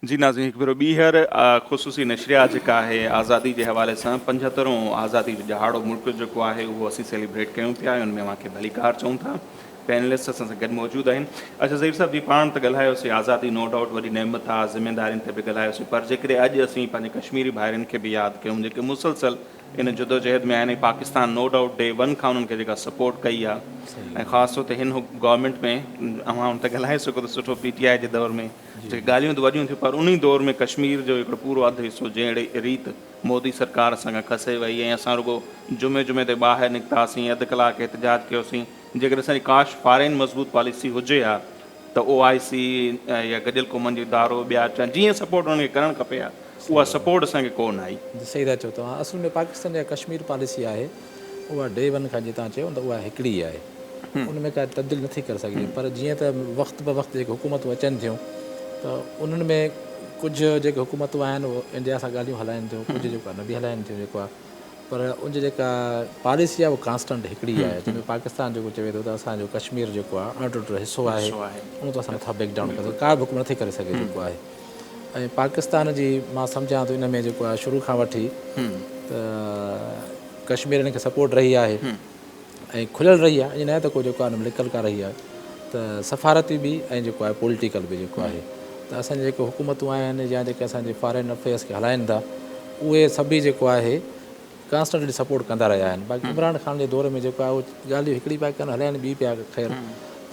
जी नाज़रीन, हिकु भेरो ॿीहर ख़ुसूसी नशरिया जेका आहे आज़ादी जे हवाले सां 75हों आज़ादी जो ॾहाड़ो मुल्क जेको आहे उहो असीं सेलिब्रेट कयूं पिया ऐं उनमें मांखे भलीकार चऊं था। पैनलिस्ट असां सां गॾु मौजूदु आहिनि। अच्छा ज़हीर साहब जी, पाण त ॻाल्हायोसीं आज़ादी नो डाउट वॾी नेमत आहे, ज़िमेदारियुनि ते बि ॻाल्हायोसीं, पर जेकॾहिं अॼु असीं पंहिंजे कश्मीरी भाइरनि खे बि यादि कयूं जेके मुसलसल इन जदोजहद में आहिनि, पाकिस्तान नो डाउट डे वन खां उन्हनि खे जेका सपोर्ट कई आहे ऐं ख़ासि तौर ते हिन गवर्नमेंट में अवां हुन ते ॻाल्हाए सघो त सुठो PTI जे दौर में जेके ॻाल्हियूं त वॾियूं थियूं, पर उन दौर में कश्मीर जो हिकिड़ो पूरो अधु हिसो जहिड़े रीति मोदी सरकार असांखां खसे वई ऐं असां रुगो जुमे जुमे ते ॿाहिरि निकितासीं, अधु कलाक एहतजाज कयोसीं। जेकॾहिं असांजी काश फॉरेन मज़बूत पॉलिसी हुजे हा त OIC या गॾियल क़ौमनि जो इदारो ॿिया जीअं सपोर्ट उन्हनि खे करणु खपे हा, उहा सपोर्ट असांखे कोन आई। सही था चओ तव्हां। असल में पाकिस्तान जा कश्मीर पॉलिसी आहे उहा डे वन खां जीअं तव्हां चयो त उहा हिकिड़ी आहे, उन में का तब्दील नथी करे सघिजे। पर जीअं त वक़्तु ब वक़्तु जेके हुकूमतूं अचनि थियूं त उन्हनि में कुझु जेके हुकूमतूं आहिनि उहे इंडिया सां ॻाल्हियूं हलाइनि थियूं, कुझु जेको आहे न बि हलाइनि थियूं जेको आहे, पर उनजी जेका पॉलिसी आहे उहा कांस्टेंट हिकिड़ी आहे। जंहिंमें पाकिस्तान जेको चवे थो त असांजो कश्मीर जेको आहे अणटुट हिसो आहे, उन त असां नथा बैक डाउन करे सघूं, का बि हुकुम नथी करे सघे जेको आहे। ऐं पाकिस्तान जी मां सम्झां थो इन में जेको आहे शुरू खां वठी त कश्मीर हिन खे सपोर्ट रही आहे ऐं खुलियल रही आहे, ईअं न त को जेको आहे लिकल का रही आहे, त सफ़ारती बि ऐं जेको आहे पॉलिटिकल बि जेको आहे। त असांजे जेके हुकूमतूं आहिनि या जेके असांजे फॉरेन अफेयर्स खे हलाइनि था उहे सभई जेको आहे कॉन्स्टेंटली सपोर्ट कंदा रहिया आहिनि। बाक़ी इमरान ख़ान जे दौर में जेको आहे उहे ॻाल्हियूं हिकिड़ी पिया कनि, हलाइनि ॿी पिया ख़ैरु।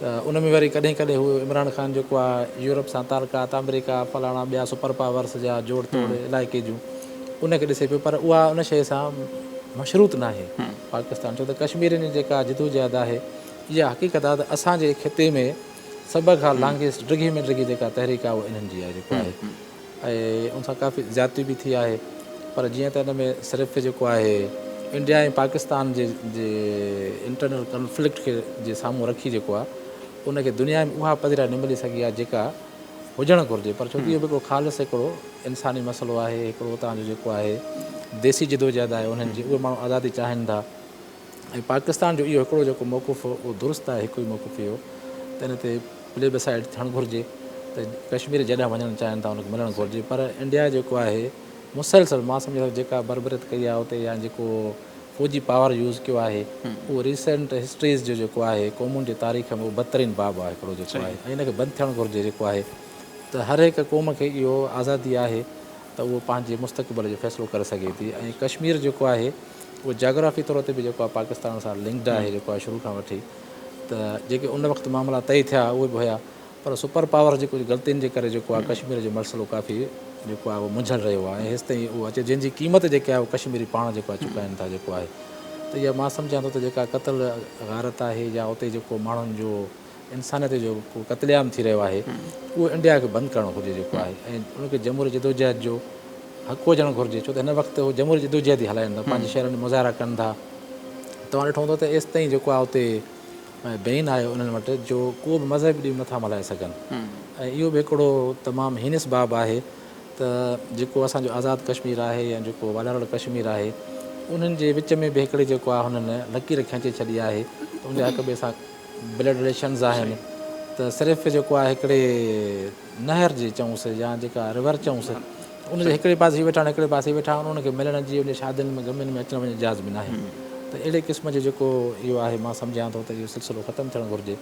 त उन में वरी कॾहिं कॾहिं हू इमरान ख़ान जेको आहे यूरोप सां तालुकात, अमेरिका फलाणा ॿिया सुपर पावर्स जा जोड़ तोड़ इलाइक़े जूं उनखे ॾिसे पियो, पर उहा उन शइ सां मशरूत न आहे पाकिस्तान। छो त कश्मीरियुनि जी जेका जिदोजहद आहे इहा हक़ीक़त आहे त असांजे खिते में सभ खां लांगेस्ट डिघी में डिघी जेका तहरीक आहे उहा इन्हनि जी आहे जेको आहे, ऐं उन सां काफ़ी ज़्यादती बि थी आहे। पर जीअं त हिन में सिर्फ़ु जेको आहे इंडिया ऐं पाकिस्तान जे इंटरनल कॉन्फ्लिक्ट खे जे साम्हूं रखी जेको आहे उनखे दुनिया में उहा पधिरा न मिली सघी आहे जेका हुजणु घुरिजे। पर छोकी इहो बि हिकिड़ो ख़ालिस हिकिड़ो इंसानी मसइलो आहे, हिकिड़ो तव्हांजो जेको आहे देसी जिदोजहद आहे उन्हनि जी, उहे माण्हू आज़ादी चाहिनि था। ऐं पाकिस्तान जो इहो हिकिड़ो जेको मौक़ुफ़ उहो दुरुस्त आहे, हिकु ई मौक़ुफ़ इहो त हिन ते प्लेबसाइड थियणु घुरिजे त कश्मीर जॾहिं वञणु चाहिनि था उनखे मिलणु घुरिजे। पर इंडिया जेको आहे मुसलसल मां सम्झां थो जेका बरबरत कई आहे उते या जेको फ़ौजी पावर यूज़ कयो आहे उहो रीसेंट हिस्ट्रीज़ जो जेको आहे क़ौमुनि जी तारीख़ में उहो बदतरीन बाब आहे हिकिड़ो जेको आहे, ऐं हिनखे बंदि थियणु घुरिजे जेको आहे। त हर हिकु क़ौम खे इहो आज़ादी आहे त उहो पंहिंजे मुस्तक़बिल जो फ़ैसिलो करे सघे थी। ऐं कश्मीर जेको आहे उहो जाग्राफ़ी तौर ते बि जेको आहे पाकिस्तान सां लिंक्ड आहे जेको आहे शुरू खां वठी। त जेके उन वक़्तु मामला तय थिया उहे बि हुया, पर सुपर पावर जेको ग़लतियुनि जे करे जेको आहे कश्मीर जो मसइलो काफ़ी जेको आहे उहो मुंझल रहियो आहे ऐं हेसि ताईं उहो अचे जंहिंजी क़ीमत जेके आहे उहो कश्मीरी पाण जेको आहे चुकाइनि था जेको आहे। त इहा मां सम्झां थो त जेका क़तल गारत आहे या उते जेको माण्हुनि जो इंसानियत जो को क़तलेआम थी रहियो आहे उहो इंडिया खे बंदि करणु घुरिजे जेको आहे, ऐं उनखे जमहूरी जिदोजहद जो हक़ु हुजणु घुरिजे। छो त हिन वक़्तु उहो जमहूरी जिदोजहद ई हलाइनि था, पंहिंजे शहरनि में मुज़ाहिरा कनि था। तव्हां ॾिठो हूंदो त एसि ताईं जेको आहे उते बेन आहे उन्हनि वटि जो को बि मज़हब ॾींहुं नथा मल्हाए सघनि। ऐं इहो बि हिकिड़ो तमामु हीनस बाब आहे त जेको असांजो आज़ादु कश्मीर आहे या जेको वाधारल कश्मीर आहे उन्हनि जे विच में बि हिकिड़ी जेको आहे हुननि लकीर खिचे छॾी आहे त उनजा हिक ॿिए सां ब्लड रिलेशन्स आहिनि। त सिर्फ़ु जेको आहे हिकिड़े नहर जे चऊंसि या जेका रिवर चऊंसि उनजे हिकिड़े पासे वेठा आहिनि, हिकिड़े पासे वेठा आहिनि, उनखे मिलण जी उन शादियुनि में गमियुनि में अचण वञण इजाज़ बि न आहे। त अहिड़े क़िस्म जो जेको इहो आहे मां सम्झां थो त इहो सिलसिलो ख़तमु थियणु घुरिजे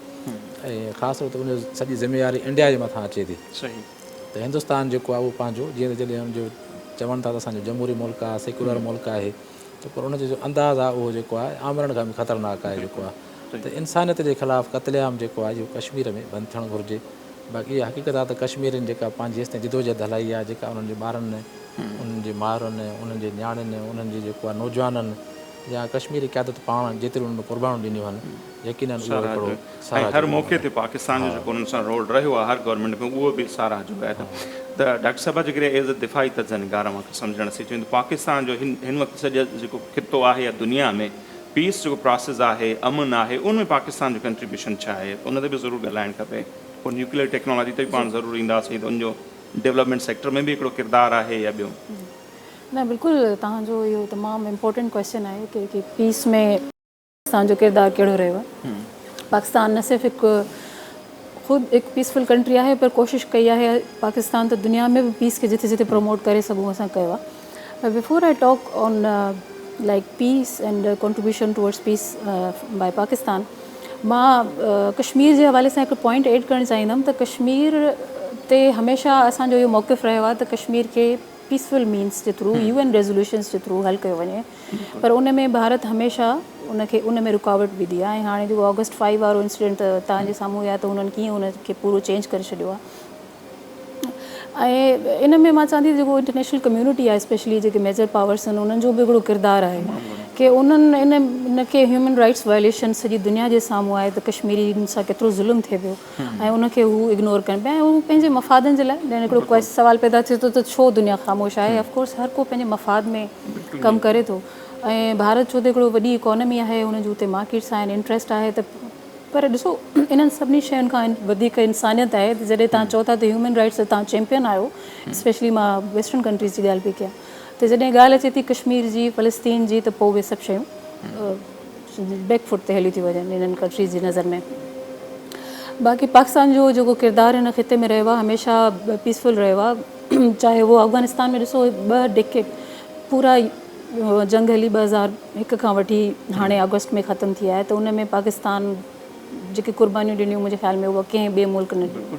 ऐं ख़ासि तौर ते उनजो सॼी ज़िमेवारी इंडिया जे मथां अचे थी। त हिंदुस्तान जेको आहे उहो पंहिंजो जीअं जॾहिं हुनजो चवनि था त असांजो जमहूरी मुल्क आहे, सेक्युलर मुल्क आहे, त पर उनजो जो अंदाज़ आहे उहो जेको आहे आमरण खां बि ख़तरनाक आहे जेको आहे। त इंसानियत जे ख़िलाफ़ु क़तलेआम जेको आहे इहो कश्मीर में बंदि थियणु घुरिजे। बाक़ी इहा हक़ीक़त आहे त कश्मीरियुनि जेका पंहिंजी हेसि ताईं जिदोजहद हलाई आहे, जेका उन्हनि जे ॿारनि उन्हनि जे माउरनि उन्हनि जे न्याणियुनि उन्हनि जे जेको आहे नौजवाननि या कश्मीरी क़यादत पाण जेतिरियूं उन्हनि कुर्बानियूं ॾिनियूं आहिनि, यकीनन उहो हिकिड़ो हर मौक़े ते पाकिस्तान जो जेको उन्हनि सां रोल रहियो आहे हर गवर्नमेंट में उहो बि साराह जो आहे। त डॉक्टर साहिब जेकॾहिं एज़ अ दिफ़ाई तज़निगार मूंखे सम्झणु अचे चवनि पाकिस्तान जो हिन वक़्तु सॼो जेको खितो आहे या दुनिया में पीस जेको प्रोसेस आहे, अमन आहे, उनमें पाकिस्तान जो कंट्रीब्यूशन छा आहे, उन ते बि ज़रूरु ॻाल्हाइणु खपे। पोइ न्यूक्लियर टेक्नोलॉजी ते बि पाण ज़रूरु ईंदासीं त उनजो डेवलपमेंट सेक्टर में बि हिकिड़ो किरदारु आहे या ॿियो? न बिल्कुलु, तव्हांजो इहो तमामु इम्पोर्टेंट क्वेश्चन आहे की पीस में पाकिस्तान जो किरदारु कहिड़ो रहियो आहे। पाकिस्तान न सिर्फ़ु हिकु ख़ुदि हिकु पीसफुल कंट्री आहे पर कोशिशि कई आहे पाकिस्तान त दुनिया में बि पीस खे जिथे जिथे प्रमोट करे सघूं असां कयो आहे। Before I talk on like peace and contribution towards peace by Pakistan, मां कश्मीर जे हवाले सां हिकु पॉइंट ऐड करणु चाहींदमि त कश्मीर ते हमेशह असांजो इहो मौक़िफ़ रहियो आहे त कश्मीर खे पीसफुल मीन्स जे थ्रू UN रेज़ोल्यूशन्स जे थ्रू हल कयो वञे, पर उन में भारत हमेशह उन में रुकावट विधी आहे। ऐं हाणे जेको ऑगस्ट 5 वारो इंसिडेंट तव्हांजे साम्हूं आहे त उन्हनि कीअं उनखे पूरो चेंज करे छॾियो आहे। ऐं इन में मां चवां थी जेको इंटरनेशनल कम्यूनिटी आहे, स्पेशली जेके मेजर पावर्स आहिनि, उन्हनि जो बि हिकिड़ो किरदारु आहे कि उन्हनि इनखे ह्यूमन राइट्स वायलेशन सॼी दुनिया जे साम्हूं आहे त कश्मीरियुनि सां केतिरो ज़ुल्म थिए पियो ऐं उनखे हू इग्नोर कनि पिया ऐं हू पंहिंजे मफ़ादनि जे लाइ। हिकिड़ो सवाल पैदा थिए थो त छो दुनिया ख़ामोश आहे? ऑफकोर्स हर को पंहिंजे मफ़ाद में कमु करे थो ऐं भारत छो त हिकिड़ो वॾी इकोनॉमी आहे, हुनजो हुते मार्केट्स आहिनि, इंट्रस्ट आहे, त पर ॾिसो इन्हनि सभिनी शयुनि खां वधीक इंसानियत आहे। जॾहिं तव्हां चओ था त ह्यूमन राइट्स तव्हां चैम्पियन आहियो, स्पेशली मां वेस्टर्न कंट्रीज़ जी ॻाल्हि पई कयां, त जॾहिं ॻाल्हि अचे थी कश्मीर जी, फ़लस्तीन जी, त पोइ उहे सभु शयूं बैकफुट ते हली थी वञनि इन्हनि कंट्रीज़ जी नज़र में। बाक़ी पाकिस्तान जो जेको किरदारु हिन ख़िते में रहियो आहे हमेशह पीसफुल रहियो आहे, चाहे उहो अफ़गानिस्तान में ॾिसो 2 डिकेड पूरा जंग हली 2001 खां वठी हाणे अगस्त में ख़तमु थी आहे, त उन में पाकिस्तान जेके क़ुर्बानियूं ॾिनियूं मुंहिंजे ख़्याल में उहा कंहिं ॿिए मुल्क न ॾिनियूं।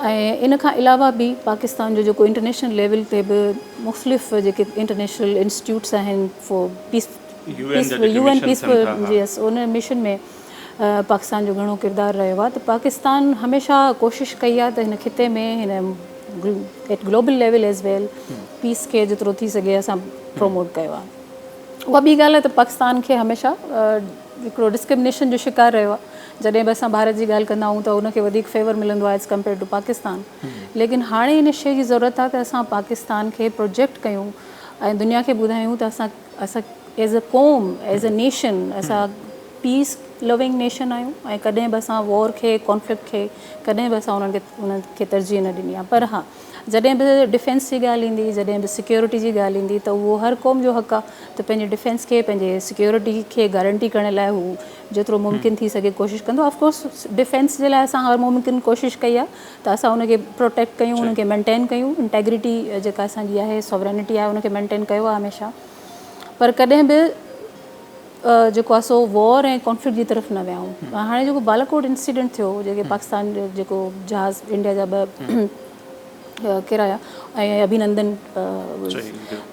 ऐं इन खां अलावा बि पाकिस्तान जो जेको इंटरनेशनल लेवल ते बि मुख़्तलिफ़ जेके इंटरनेशनल इंस्टीट्यूट्स आहिनि फॉर पीस UN पीसफुल यस, उन मिशन में पाकिस्तान जो घणो किरदारु रहियो आहे। त पाकिस्तान हमेशह कोशिशि कई आहे त हिन ख़िते में हिन at global level as well peace खे जेतिरो थी सघे असां प्रमोट कयो आहे। उहा ॿी ॻाल्हि आहे त पाकिस्तान खे हमेशह हिकिड़ो डिस्क्रिमिनेशन जो शिकार रहियो आहे। जॾहिं बि असां भारत जी ॻाल्हि कंदा आहियूं त उनखे वधीक फेवर मिलंदो आहे एज़ कम्पेयर टू पाकिस्तान, लेकिन हाणे इन शइ जी ज़रूरत आहे त असां पाकिस्तान खे प्रोजेक्ट कयूं ऐं दुनिया खे ॿुधायूं त असां एज़ अ क़ौम, एज़ अ नेशन, असां पीस लविंग नेशन आहियूं ऐं कॾहिं बि असां वॉर खे, कॉन्फ्लिक्ट खे कॾहिं बि असां उन्हनि खे तरजीह न ॾिनी आहे। पर हा, जॾहिं बि डिफेंस जी ॻाल्हि ईंदी, जॾहिं बि सिक्योरिटी जी ॻाल्हि ईंदी, त उहो हर क़ौम जो हक़ आहे त पंहिंजे डिफेंस खे, पंहिंजे सिक्योरिटी खे गारंटी करण लाइ हू जेतिरो मुमकिन थी सघे कोशिशि कंदो। ऑफकोर्स डिफेंस जे लाइ असां हर मुमकिन कोशिशि कई आहे त असां उनखे प्रोटेक्ट कयूं, उनखे मेंटेन कयूं, इंटेग्रिटी जेका असांजी आहे, सॉवरेनिटी आहे, उनखे मेंटेन कयो आहे हमेशह। पर कॾहिं बि जेको आहे सो वॉर ऐं कॉन्फ्लिक्ट जी तरफ़ न विया आहियूं। हाणे जेको बालाकोट इंसिडेंट थियो, जेके पाकिस्तान जेको जहाज़ इंडिया जा 2 किराया ऐं अभिनंदन,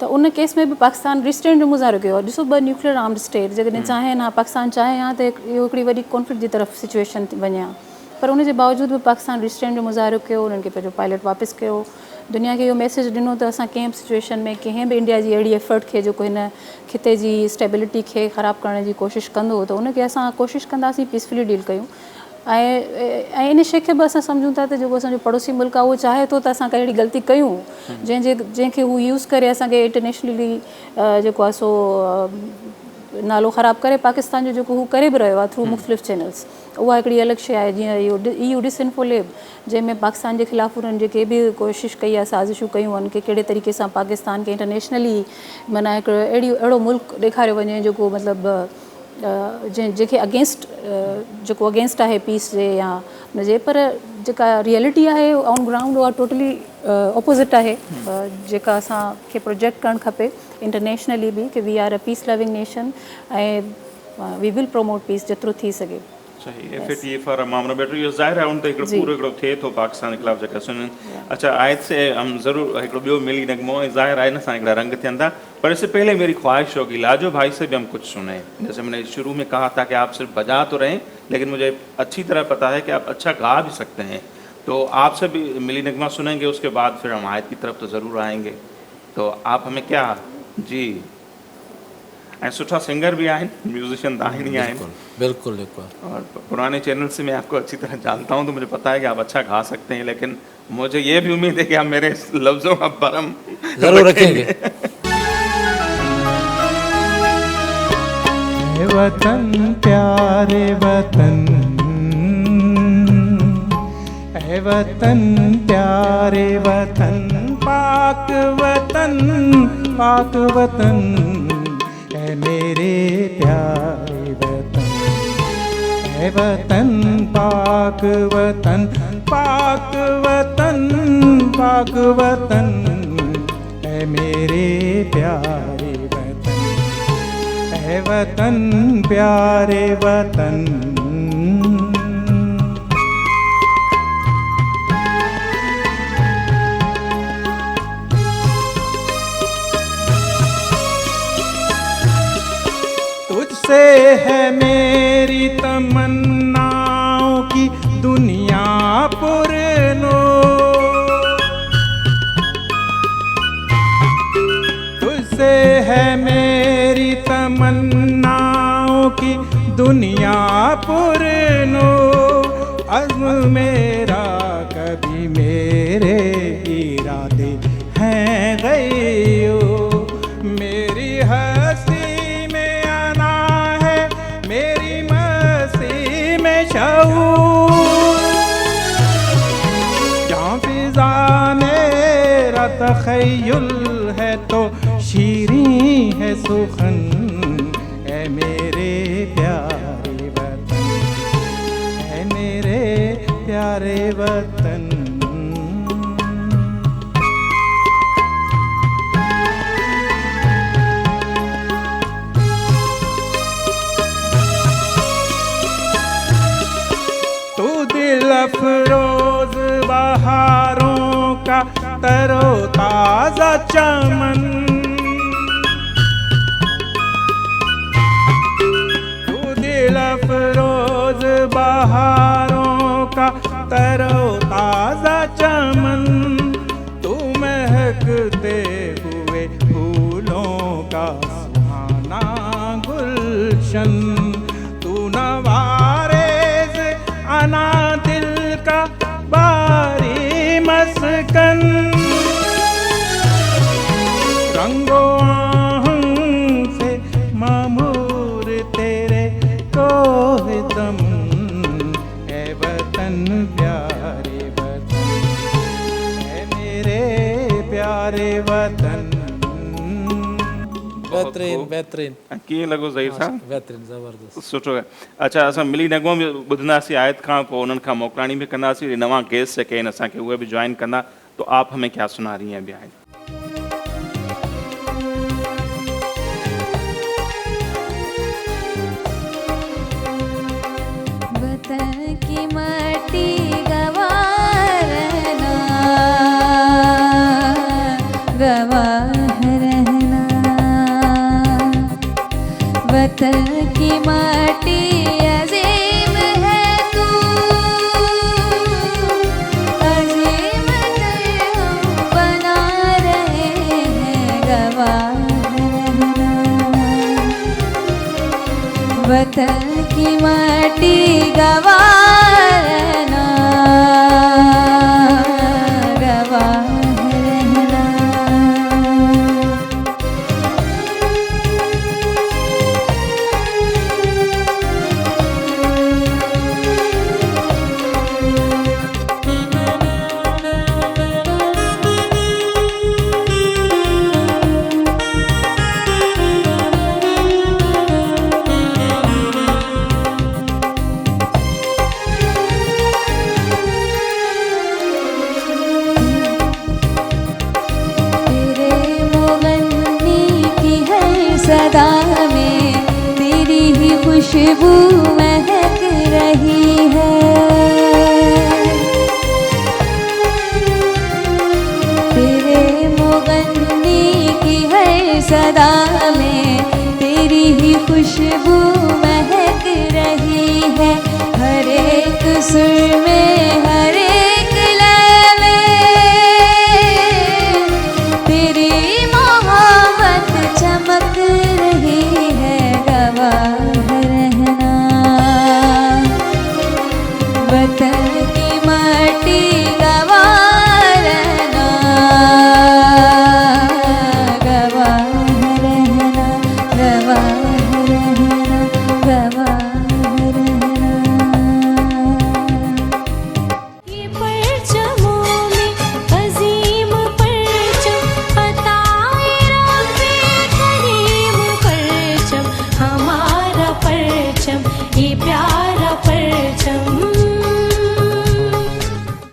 त उन केस में बि पाकिस्तान रिस्ट्रेंट जो मुज़ाहिरो कयो आहे। ॾिसो 2 न्यूक्लियर आर्म्ड स्टेट जॾहिं चाहिनि हा, पाकिस्तान चाहे हा त इहो हिकिड़ी वॾी कॉन्फ्लिक्ट जी तरफ़ सिचुएशन वञे हा, पर उनजे बावजूदि बि पाकिस्तान रिस्ट्रेंट जो मुज़ाहिरो कयो, उन्हनि खे पंहिंजो पायलट वापसि कयो, दुनिया खे इहो मैसेज ॾिनो त असां कंहिं बि सिचुएशन में कंहिं बि इंडिया जी अहिड़ी एफर्ट खे जेको हिन खिते जी स्टेबिलिटी खे ख़राबु करण जी कोशिशि कंदो त उनखे असां कोशिशि कंदासीं पीसफुली डील कयूं। ऐं इन शइ खे बि असां सम्झूं था त जेको असांजो पड़ोसी मुल्क आहे उहो चाहे थो त असां काई अहिड़ी ग़लती कयूं जंहिंखे हू यूज़ करे असांखे इंटरनेशनली जेको आहे सो नालो ख़राबु करे। पाकिस्तान जो जेको हू करे बि रहियो आहे थ्रू मुख़्तलिफ़ चैनल्स, उहा हिकिड़ी अलॻि शइ आहे। जीअं इहो डिसइंफोलेब, जंहिंमें पाकिस्तान जे ख़िलाफ़ु उन्हनि जेके बि कोशिशि कई आहे, साज़िशूं कयूं आहिनि कि कहिड़े तरीक़े सां पाकिस्तान खे इंटरनेशनली माना हिकिड़ो अहिड़ो मुल्क ॾेखारियो वञे जेको मतिलबु जंहिंखे जेको अगेंस्ट आहे पीस जे या हुनजे, पर जेका रियलिटी आहे ऑन ग्राउंड उहा टोटली ऑपोज़िट आहे, जेका असांखे प्रोजेक्ट करणु खपे इंटरनेशनली बि कि we are a peace loving nation ऐं वी विल प्रमोट पीस जेतिरो थी सघे। सही, FATF वारा मामला बैठो, इहो ज़ाहिर आहे उन ते हिकिड़ो पूरो हिकिड़ो थिए थो पाकिस्तान जे ख़िलाफ़ जेका सुनियूं। अच्छा, आयत से हम ज़रूर हिकिड़ो ॿियो मिली नगमो ऐं ज़ाहिर आहे इन सां हिकिड़ा रंग थियनि था, पर इससे पहले मेरी ख्वाहिश होगी लाजो भाई से भी हम कुछ सुने। जैसे मैंने शुरू में कहा था कि आप सिर्फ बजा तो रहें, लेकिन मुझे अच्छी तरह पता है कि आप अच्छा गा भी सकते हैं, तो आपसे भी मिली नगमा सुनेंगे, उसके बाद फिर हम आयत की तरफ तो ज़रूर आएंगे। तो आप हमें क्या जी ऐं सुठा सिंगर भी आहिनि, म्यूजिशियन तो आहिनि ही आहिनि। बिल्कुल बिल्कुल। और पुराने चैनल से मैं आपको अच्छी तरह जानता हूँ, तो मुझे पता है कि आप अच्छा गा सकते हैं, लेकिन मुझे ये भी उम्मीद है कि आप मेरे लफ्ज़ों का भरम जरूर रखेंगे। वतन प्यारे वतन, ऐ वतन प्यारे वतन, पाक वतन, पाक वतन, ऐ मेरे प्यारे वतन, है वतन पाक वतन, पाक वतन, पाक वतन, है मेरे प्यारे वतन, है वतन प्यारे वतन। तुझसे है मेरी तमन्नाओं की दुनिया पुरनो, तुझसे है मेरी तमन्नाओं की दुनिया पुरनो। अज़्म मेरा कभी मेरे इरादे हैं गयो, मेरी हंसी में आना है, मेरी मस्ती में शऊर, जहाँ फिज़ा मेरा तख़य्युल है तो शीरीं है सुखन, है मेरे प्यारे वतन, है मेरे प्यारे वतन। तू दिल अफरोज बहारों का तरोताजा चमन, तू दिल अफरोज बहारों का तरोताजा चमन, तू महकते हुए फूलों का सुहाना गुलशन, तू नवारेज़ अना दिल का बारी मस्कन, रंगो आहंग से मामूर तेरे कोहतम, है वतन प्यारे वतन, है मेरे प्यारे वतन। बहितरीन बहितरीन कीअं लॻो ज़हीर साहब? बहितरीन ज़बरदस्त। सुठो आहे। अच्छा, असां मिली नगमो बि ॿुधंदासीं आयत खां पोइ उन्हनि खां मोकिलाणी बि कंदासीं, नवां गेस्ट जेके आहिनि असांखे उहे बि जॉइन कंदा। तो आप हमें क्या सुना रही हैं अभी आयत? वतन की माटी गवारना, गवाह रहना, वतन की माटी अजीम है तू, अजीम कर हम बना रहे हैं, गवाह रहना, वतन की माटी गवारना, गवाह रहना। सदा में तेरी ही खुशबू महक रही है, तेरे मुगन्नी की हर सदा में तेरी ही खुशबू महक रही है, हर एक सुर में हर एक लय में तेरी मोहब्बत चमक रही है, गवाह रहना, वतन की माटी गवाह रहना, गवाह रहना, गवाह रहना, गवाह रहना। ये परचमों में अजीम परचम बताए रब्बे करीम, परचम हमारा परचम